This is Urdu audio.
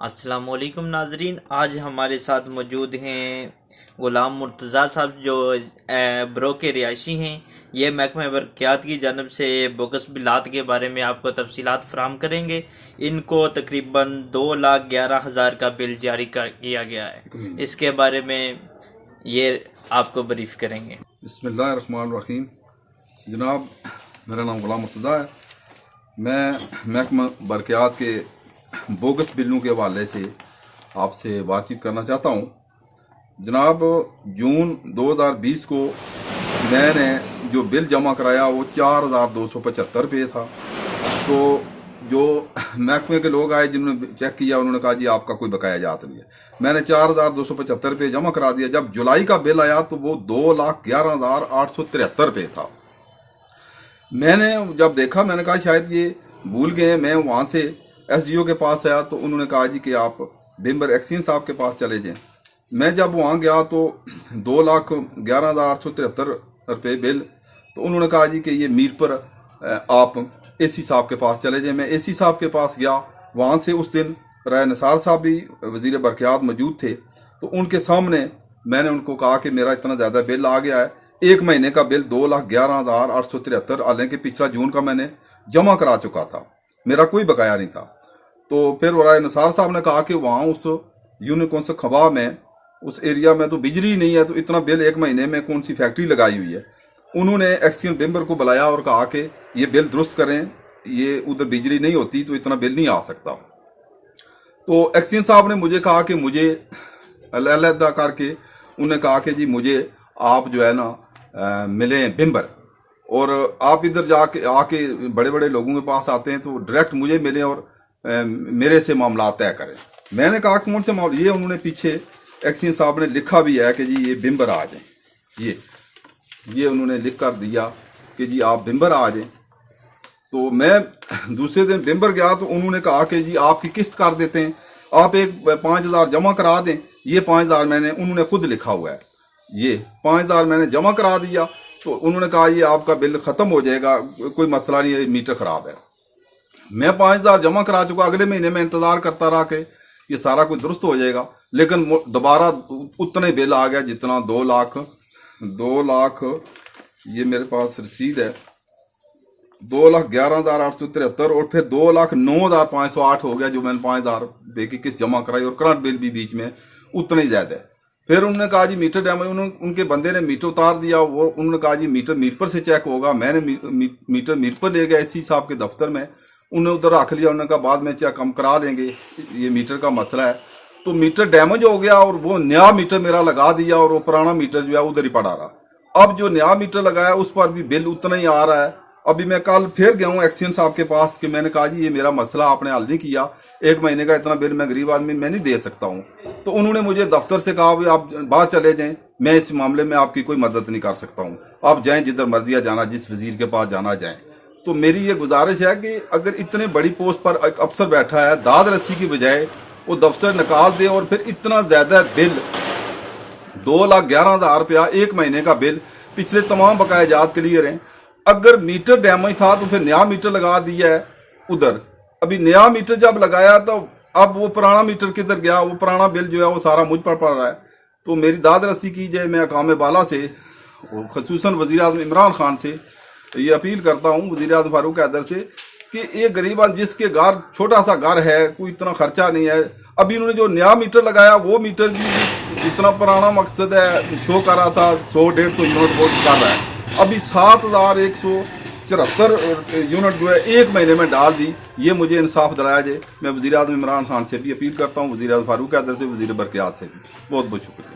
السلام علیکم ناظرین، آج ہمارے ساتھ موجود ہیں غلام مرتضیٰ صاحب جو برو کے رہائشی ہیں۔ یہ محکمہ برقیات کی جانب سے بوگس بلات کے بارے میں آپ کو تفصیلات فراہم کریں گے۔ ان کو تقریباً 2,11,000 کا بل جاری کیا گیا ہے، اس کے بارے میں یہ آپ کو بریف کریں گے۔ بسم اللہ الرحمن الرحیم۔ جناب، میرا نام غلام مرتضیٰ ہے۔ میں محکمہ برقیات کے بوگس بلوں کے حوالے سے آپ سے بات چیت کرنا چاہتا ہوں۔ جناب، جون 2020 کو میں نے جو بل جمع کرایا وہ 4,275 روپے تھا۔ تو جو محکمے کے لوگ آئے جنہوں نے چیک کیا، انہوں نے کہا جی آپ کا کوئی بقایا جات نہیں ہے۔ میں نے 4,275 روپے جمع کرا دیا۔ جب جولائی کا بل آیا تو وہ 2,11,873 روپے تھا۔ میں نے جب دیکھا، میں نے کہا شاید یہ بھول گئے۔ میں وہاں سے ایس ڈی او کے پاس آیا تو انہوں نے کہا جی کہ آپ بمبر ایکسین صاحب کے پاس چلے جائیں۔ میں جب وہاں گیا تو 2,11,873 روپے بل، تو انہوں نے کہا جی کہ یہ میر پر آپ اے سی صاحب کے پاس چلے جائیں۔ میں اے سی صاحب کے پاس گیا۔ وہاں سے اس دن رائے نثار صاحب بھی وزیر برقیات موجود تھے، تو ان کے سامنے میں نے ان کو کہا کہ میرا اتنا زیادہ بل آ گیا ہے، ایک مہینے کا بل 2,11,873، حالانکہ پچھلا جون کا میں نے جمع کرا چکا تھا، میرا کوئی بقایا نہیں تھا۔ تو پھر رائے نثار صاحب نے کہا کہ وہاں اس یونیکون سے خواہ میں اس ایریا میں تو بجلی نہیں ہے، تو اتنا بل ایک مہینے میں کون سی فیکٹری لگائی ہوئی ہے۔ انہوں نے ایکسین بمبر کو بلایا اور کہا کہ یہ بل درست کریں، یہ ادھر بجلی نہیں ہوتی تو اتنا بل نہیں آ سکتا۔ تو ایکسین صاحب نے مجھے کہا کہ مجھے علیحدہ کر کے انہوں نے کہا کہ جی مجھے آپ جو ہے نا ملیں بمبر، اور آپ ادھر آ کے بڑے بڑے لوگوں کے پاس آتے ہیں تو ڈائریکٹ مجھے ملیں اور میرے سے معاملات طے کریں۔ میں نے کہا کون سے معاملات؟ یہ انہوں نے پیچھے ایکسین صاحب نے لکھا بھی ہے کہ جی یہ بمبر آ جائیں، یہ انہوں نے لکھ کر دیا کہ جی آپ بمبر آ جائیں۔ تو میں دوسرے دن بمبر گیا تو انہوں نے کہا کہ جی آپ کی قسط کر دیتے ہیں، آپ ایک 5,000 جمع کرا دیں۔ یہ 5,000 انہوں نے خود لکھا ہوا ہے، یہ 5,000 میں نے جمع کرا دیا۔ تو انہوں نے کہا یہ آپ کا بل ختم ہو جائے گا، کوئی مسئلہ نہیں ہے، میٹر خراب ہے۔ میں 5,000 جمع کرا چکا۔ اگلے مہینے میں انتظار کرتا رہا کہ یہ سارا کچھ درست ہو جائے گا، لیکن دوبارہ اتنے بل آ گیا جتنا 2 لاکھ یہ میرے پاس رسید ہے، 2,11,873، اور پھر 2,09,508 ہو گیا جو میں نے 5,000 روپے کی قسط جمع کرائی، اور کرنٹ بل بھی بیچ میں اتنا ہی زیادہ ہے۔ پھر انہوں نے کہا جی میٹر ڈیمیج، ان کے بندے نے میٹر اتار دیا، وہ انہوں نے کہا جی میٹر میر پر سے چیک ہوگا۔ میں نے میٹر میر پر لے گیا اسی صاحب کے دفتر میں، انہوں نے ادھر رکھ لیا، انہوں نے کہا بعد میں چیک ہم کرا لیں گے، یہ میٹر کا مسئلہ ہے۔ تو میٹر ڈیمیج ہو گیا اور وہ نیا میٹر میرا لگا دیا، اور وہ پرانا میٹر جو ہے ادھر ہی پڑا رہا۔ اب جو نیا میٹر لگایا اس پر بھی بل اتنا ہی آ رہا ہے۔ ابھی میں کل پھر گیا ہوں ایکسین صاحب کے پاس کہ میں نے کہا جی یہ میرا مسئلہ آپ نے حل نہیں کیا، ایک مہینے کا اتنا بل میں غریب آدمی میں نہیں دے سکتا ہوں۔ تو انہوں نے مجھے دفتر سے کہا بھی آپ باہر چلے جائیں، میں اس معاملے میں آپ کی کوئی مدد نہیں کر سکتا ہوں، آپ جائیں جدھر مرضی جانا، جس وزیر کے پاس جانا جائیں۔ تو میری یہ گزارش ہے کہ اگر اتنے بڑی پوسٹ پر ایک افسر بیٹھا ہے، داد رسی کی بجائے وہ دفتر نکال دے، اور پھر اتنا زیادہ بل 2,11,000 روپیہ ایک مہینے کا بل، پچھلے تمام بقایا جات کلیئر ہیں۔ اگر میٹر ڈیمیج تھا تو پھر نیا میٹر لگا دیا ہے ادھر۔ ابھی نیا میٹر جب لگایا تو اب وہ پرانا میٹر کدھر گیا؟ وہ پرانا بل جو ہے وہ سارا مجھ پر پڑ رہا ہے۔ تو میری داد رسی کی جائے۔ میں اقوام بالا سے، خصوصاً وزیر اعظم عمران خان سے یہ اپیل کرتا ہوں، وزیر اعظم فاروق حیدر سے، کہ ایک غریب آدمی جس کے گھر چھوٹا سا گھر ہے، کوئی اتنا خرچہ نہیں ہے، ابھی انہوں نے جو نیا میٹر لگایا وہ میٹر بھی اتنا پرانا مقصد ہے، شو کر رہا تھا 100-150 یونٹ وولٹ کر رہا ہے، ابھی 7,174 یونٹ جو ہے ایک مہینے میں ڈال دی۔ یہ مجھے انصاف دلایا جائے۔ میں وزیر اعظم عمران خان سے بھی اپیل کرتا ہوں، وزیر اعظم فاروق حیدر سے، وزیر برقیات سے بھی۔ بہت بہت شکریہ۔